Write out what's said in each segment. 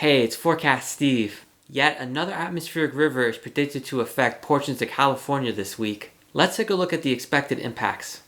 Hey, it's Forecast Steve. Yet another atmospheric river is predicted to affect portions of California this week. Let's take a look at the expected impacts.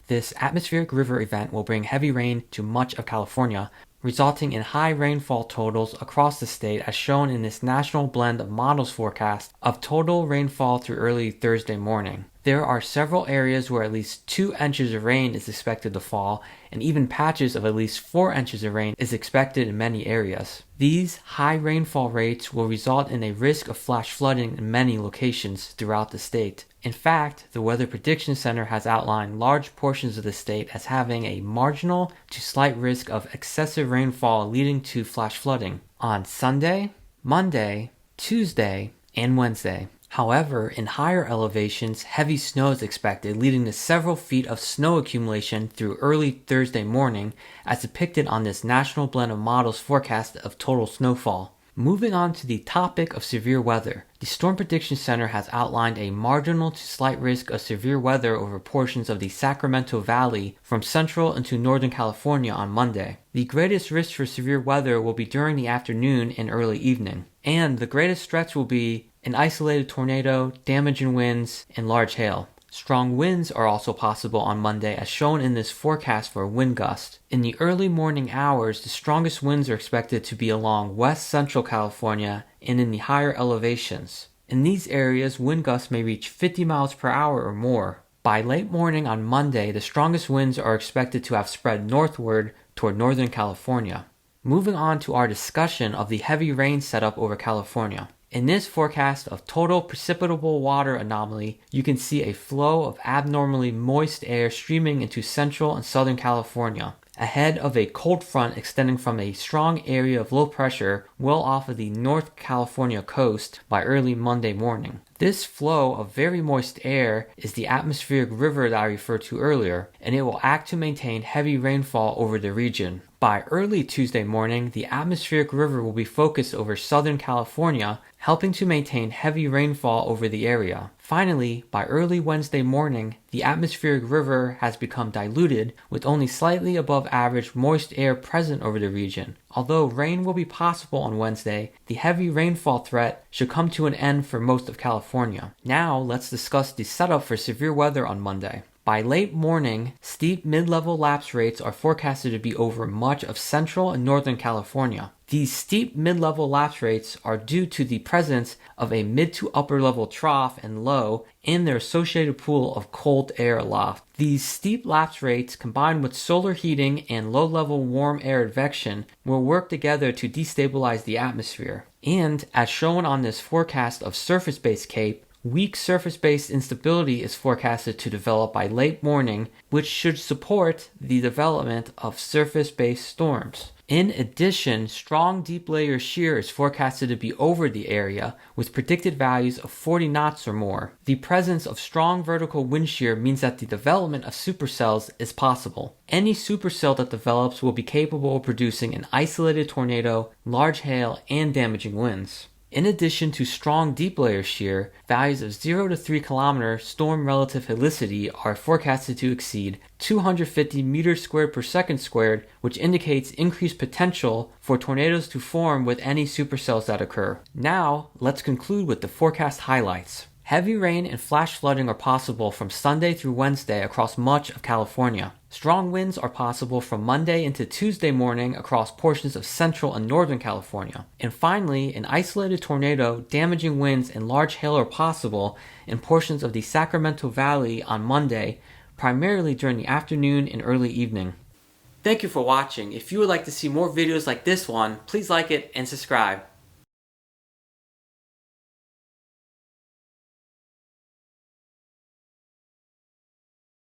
This atmospheric river event will bring heavy rain to much of California, resulting in high rainfall totals across the state as shown in this national blend of models forecast of total rainfall through early Thursday morning. There are several areas where at least 2 inches of rain is expected to fall, and even patches of at least 4 inches of rain is expected in many areas. These high rainfall rates will result in a risk of flash flooding in many locations throughout the state. In fact, the Weather Prediction Center has outlined large portions of the state as having a marginal to slight risk of excessive rainfall leading to flash flooding on Sunday, Monday, Tuesday, and Wednesday. However, in higher elevations, heavy snow is expected, leading to several feet of snow accumulation through early Thursday morning, as depicted on this national blend of models forecast of total snowfall. Moving on to the topic of severe weather, the Storm Prediction Center has outlined a marginal to slight risk of severe weather over portions of the Sacramento Valley from central into northern California on Monday. The greatest risk for severe weather will be during the afternoon and early evening, and the greatest stretch will be an isolated tornado, damaging winds, and large hail. Strong winds are also possible on Monday as shown in this forecast for wind gust. In the early morning hours, the strongest winds are expected to be along west central California and in the higher elevations. In these areas, wind gusts may reach 50 miles per hour or more. By late morning on Monday, the strongest winds are expected to have spread northward toward northern California. Moving on to our discussion of the heavy rain setup over California. In this forecast of total precipitable water anomaly, you can see a flow of abnormally moist air streaming into central and southern California, ahead of a cold front extending from a strong area of low pressure well off of the North California coast by early Monday morning. This flow of very moist air is the atmospheric river that I referred to earlier, and it will act to maintain heavy rainfall over the region. By early Tuesday morning, the atmospheric river will be focused over Southern California, helping to maintain heavy rainfall over the area. Finally, by early Wednesday morning, the atmospheric river has become diluted with only slightly above average moist air present over the region. Although rain will be possible on Wednesday, the heavy rainfall threat should come to an end for most of California. Now, let's discuss the setup for severe weather on Monday. By late morning, steep mid-level lapse rates are forecasted to be over much of central and northern California. These steep mid-level lapse rates are due to the presence of a mid to upper level trough and low and their associated pool of cold air aloft. These steep lapse rates combined with solar heating and low-level warm air advection will work together to destabilize the atmosphere. And as shown on this forecast of surface-based CAPE, weak surface-based instability is forecasted to develop by late morning, which should support the development of surface-based storms. In addition, strong deep layer shear is forecasted to be over the area with predicted values of 40 knots or more. The presence of strong vertical wind shear means that the development of supercells is possible. Any supercell that develops will be capable of producing an isolated tornado, large hail, and damaging winds. In addition to strong deep layer shear, values of 0 to 3 km storm relative helicity are forecasted to exceed 250 meters squared per second squared, which indicates increased potential for tornadoes to form with any supercells that occur. Now, let's conclude with the forecast highlights. Heavy rain and flash flooding are possible from Sunday through Wednesday across much of California. Strong winds are possible from Monday into Tuesday morning across portions of central and northern California. And finally, an isolated tornado, damaging winds, and large hail are possible in portions of the Sacramento Valley on Monday, primarily during the afternoon and early evening. Thank you for watching. If you would like to see more videos like this one, please like it and subscribe.